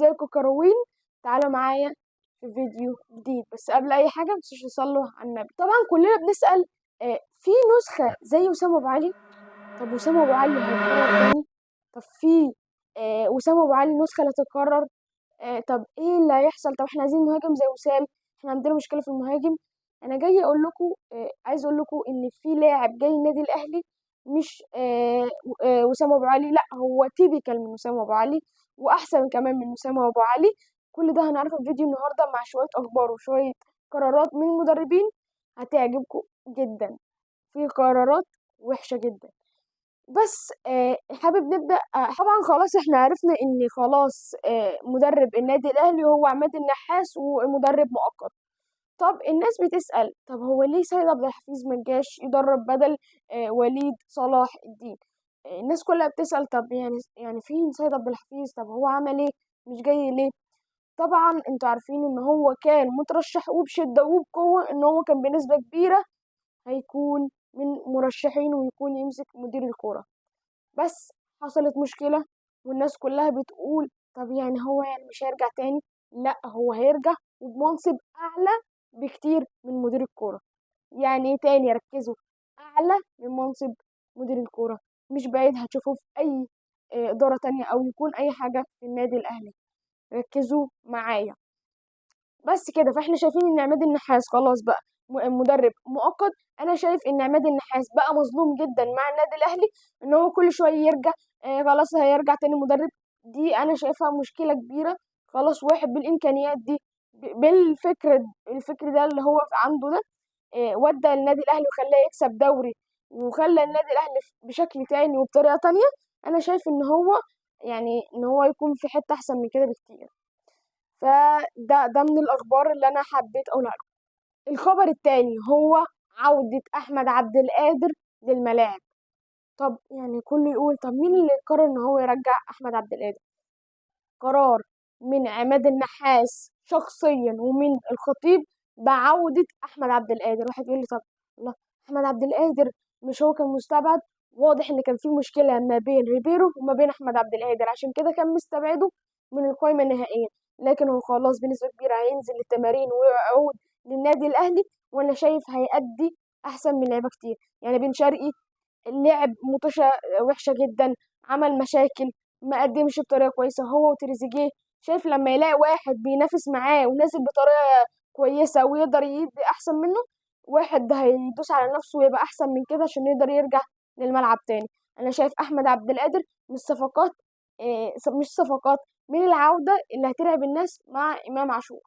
ازيكم كروين؟ تعالوا معايا في فيديو جديد. بس قبل اي حاجه متنسوش تصلوا على النبي. طبعا كلنا بنسال في نسخه زي وسام ابو علي؟ طب وسام ابو علي هيتكرر تاني؟ طب في وسام ابو علي نسخه لا تتكرر؟ طب ايه اللي هيحصل؟ طب احنا عايزين مهاجم زي وسام، احنا عندنا مشكله في المهاجم. انا جاي اقول لكم عايز اقول لكم ان في لاعب جاي النادي الاهلي، مش وسام ابو علي، لا هو تيبيكال من وسام ابو علي واحسن كمان من وسام ابو علي. كل ده هنعرفه في فيديو النهارده مع شويه اخبار وشويه قرارات من المدربين هتعجبكم جدا. في قرارات وحشه جدا. بس حابب نبدأ. طبعا خلاص احنا عرفنا ان خلاص مدرب النادي الاهلي هو عماد النحاس ومدرب مؤقت. طب الناس بتسأل، طب هو ليه سيد عبد الحفيظ ما جاش يدرب بدل وليد صلاح الدين؟ الناس كلها بتسأل طب يعني فين سيد عبد الحفيظ؟ طب هو عمل ايه؟ مش جاي ليه؟ طبعا انتوا عارفين ان هو كان مترشح وبشدة وبقوة، ان هو كان بنسبة كبيرة هيكون من مرشحين ويكون يمسك مدير الكرة. بس حصلت مشكلة والناس كلها بتقول طب يعني هو يعني مش هيرجع تاني؟ لا هو هيرجع وبمنصب أعلى بكتير من مدير الكورة. يعني ايه تاني؟ ركزوا، أعلى من منصب مدير الكورة. مش بعيد هتشوفوه في أي إدارة تانية أو يكون أي حاجة في النادي الأهلي. ركزوا معايا بس كده. فاحنا شايفين ان عماد النحاس خلاص بقى مدرب مؤقت. انا شايف ان عماد النحاس بقى مظلوم جدا مع النادي الاهلي، ان هو كل شويه يرجع خلاص هيرجع تاني مدرب. دي انا شايفها مشكله كبيره. خلاص واحد بالامكانيات دي الفكر ده اللي هو عنده ده ودى النادي الاهلي وخلاه يكسب دوري وخلى النادي الاهلي بشكل تاني وبطريقه تانية. انا شايف ان هو يعني ان هو يكون في حته احسن من كده بكتير. فده من الأخبار اللي أنا حبيت أقولها لكم. الخبر التاني هو عودة أحمد عبد القادر للملاعب. طب يعني كله يقول طب مين اللي قرر إن هو يرجع أحمد عبد القادر؟ قرار من عماد النحاس شخصيا ومن الخطيب بعودة أحمد عبد القادر. واحد يقول لي طب الله، أحمد عبد القادر مش هو كان مستبعد؟ واضح إن كان في مشكلة ما بين ريبيرو وما بين أحمد عبد القادر، عشان كده كان مستبعده من القائمة النهائية. لكن هو خلاص بنسبة كبيرة هينزل للتمارين ويعود للنادي الأهلي، وأنا شايف هيأدي أحسن من لعيبة كتير. يعني بن شرقي لعب مطوشة وحشة جدا، عمل مشاكل، ما قدمش بطريقة كويسة. هو وتريزيجيه شايف لما يلاقي واحد بينافس معاه ونازل بطريقة كويسة ويقدر يدي أحسن منه، واحد ده هيدوس على نفسه ويبقى أحسن من كده عشان يقدر يرجع للملعب تاني. أنا شايف أحمد عبد القادر من الصفقات مش صفقات، من العودة اللي هترعب الناس مع إمام عاشور.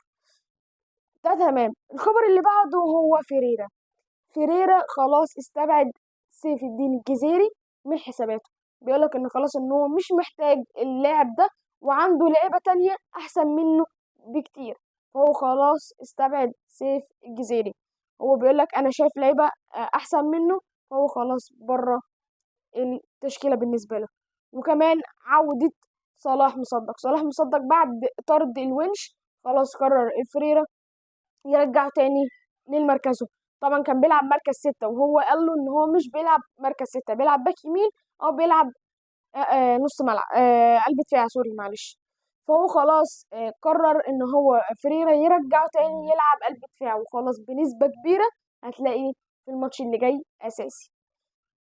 ده تمام. الخبر اللي بعده هو فيريرا خلاص استبعد سيف الدين الجزيري من حساباته. بيقولك ان خلاص ان هو مش محتاج اللاعب ده وعنده لعيبة تانية احسن منه بكتير، فهو خلاص استبعد سيف الجزيري. هو بيقولك انا شايف لعيبة احسن منه، فهو خلاص بره التشكيلة بالنسبة له. وكمان عودة صلاح مصدق بعد طرد الونش، خلاص قرر الفريرة يرجعه تاني للمركزه. طبعا كان بيلعب مركز 6 وهو قال له ان هو مش بيلعب مركز 6، بيلعب باك يمين او بيلعب نص ملعب قلب دفاع، سوري معلش. فهو خلاص قرر ان هو فريرا يرجعه تاني يلعب قلب دفاع، وخلاص بنسبة كبيرة هتلاقيه في الماتش اللي جاي اساسي.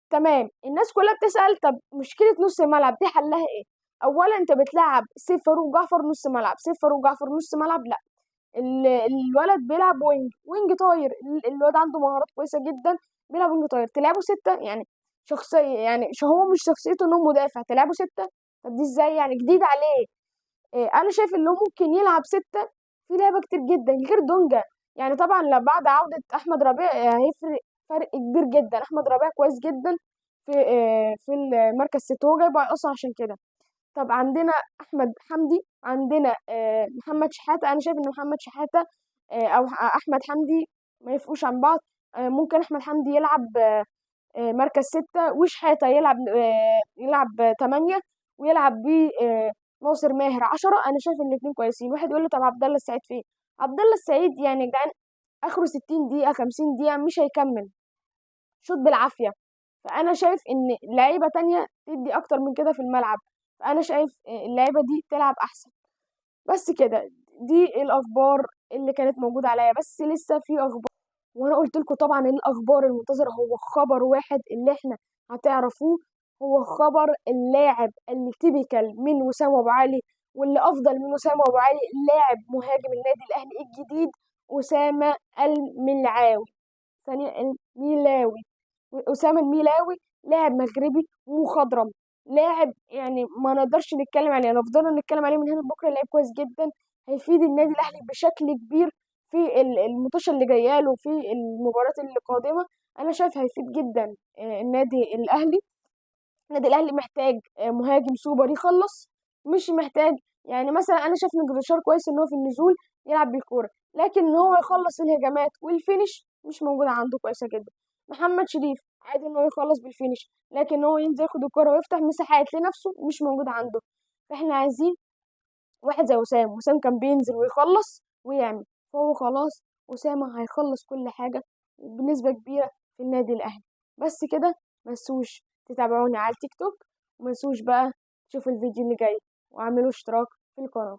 تمام. الناس كلها بتسأل طب مشكلة نص الملعب دي حلها ايه؟ اولا انت بتلعب سيف فاروق جعفر نص ملعب، سيف فاروق جعفر نص ملعب لا، الولد بيلعب وينج طاير. الولد عنده مهارات كويسه جدا، بيلعب وينج طاير. تلعبه ستة يعني شخصيه، يعني شو هو مش شخصيته انه مدافع، تلعبه ستة؟ طب دي ازاي يعني؟ جديد عليه. انا شايف ان هو ممكن يلعب ستة في لعبه كتير جدا غير دونجا. يعني طبعا بعد عوده احمد ربيع هيفرق فرق كبير جدا. احمد ربيع كويس جدا في المركز ستة، هو جايبه اصلا عشان كده. طب عندنا احمد حمدي، عندنا محمد شحاته. انا شايف ان محمد شحاته او احمد حمدي ما يفقوش عن بعض. ممكن احمد حمدي يلعب مركز 6 وشحاته يلعب 8 ويلعب بيه ناصر ماهر 10. انا شايف ان الاثنين كويسين. واحد يقول لي طب عبد الله السعيد فين؟ عبد الله السعيد يعني يا جدعان اخره 60 دقيقه 50 دقيقه مش هيكمل، شوط بالعافيه. فانا شايف ان لعيبه تانية تدي اكتر من كده في الملعب، فانا شايف اللعيبه دي تلعب احسن. بس كده، دي الاخبار اللي كانت موجوده عليا، بس لسه في اخبار. وانا قلت لكم طبعا الاخبار المنتظره هو خبر واحد اللي احنا هتعرفوه، هو خبر اللاعب اللي تيبيكال من وسام ابو علي، واللي افضل من وسام ابو علي، لاعب مهاجم النادي الاهلي الجديد اسامه الملعاوي، ثانيه الميلاوي. اسامه الميلاوي لاعب مغربي مخضرم، لاعب يعني ما نقدرش نتكلم عليه، لو فضلنا نتكلم عليه من هنا لبكره. لاعب كويس جدا، هيفيد النادي الاهلي بشكل كبير في الماتش اللي جايه له، في المباريات اللي قادمه. انا شايف هيفيد جدا النادي الاهلي. النادي الاهلي محتاج مهاجم سوبر يخلص، مش محتاج يعني مثلا. انا شايف ان جريشار كويس ان هو في النزول يلعب بالكوره، لكن ان هو يخلص الهجمات والفينش مش موجوده عنده كويسه جدا. محمد شريف عادي ان هو يخلص بالفينش، لكن ان هو ينزل ياخد الكوره ويفتح مساحات لنفسه مش موجود عنده. فاحنا عايزين واحد زي وسام. وسام كان بينزل ويخلص ويعمل، فهو خلاص أسامة هيخلص كل حاجة بنسبة كبيرة في النادي الأهلي. بس كده، منسوش تتابعوني على التيك توك، ومنسوش بقى تشوفوا الفيديو اللي جاي، واعملوا اشتراك في القناة.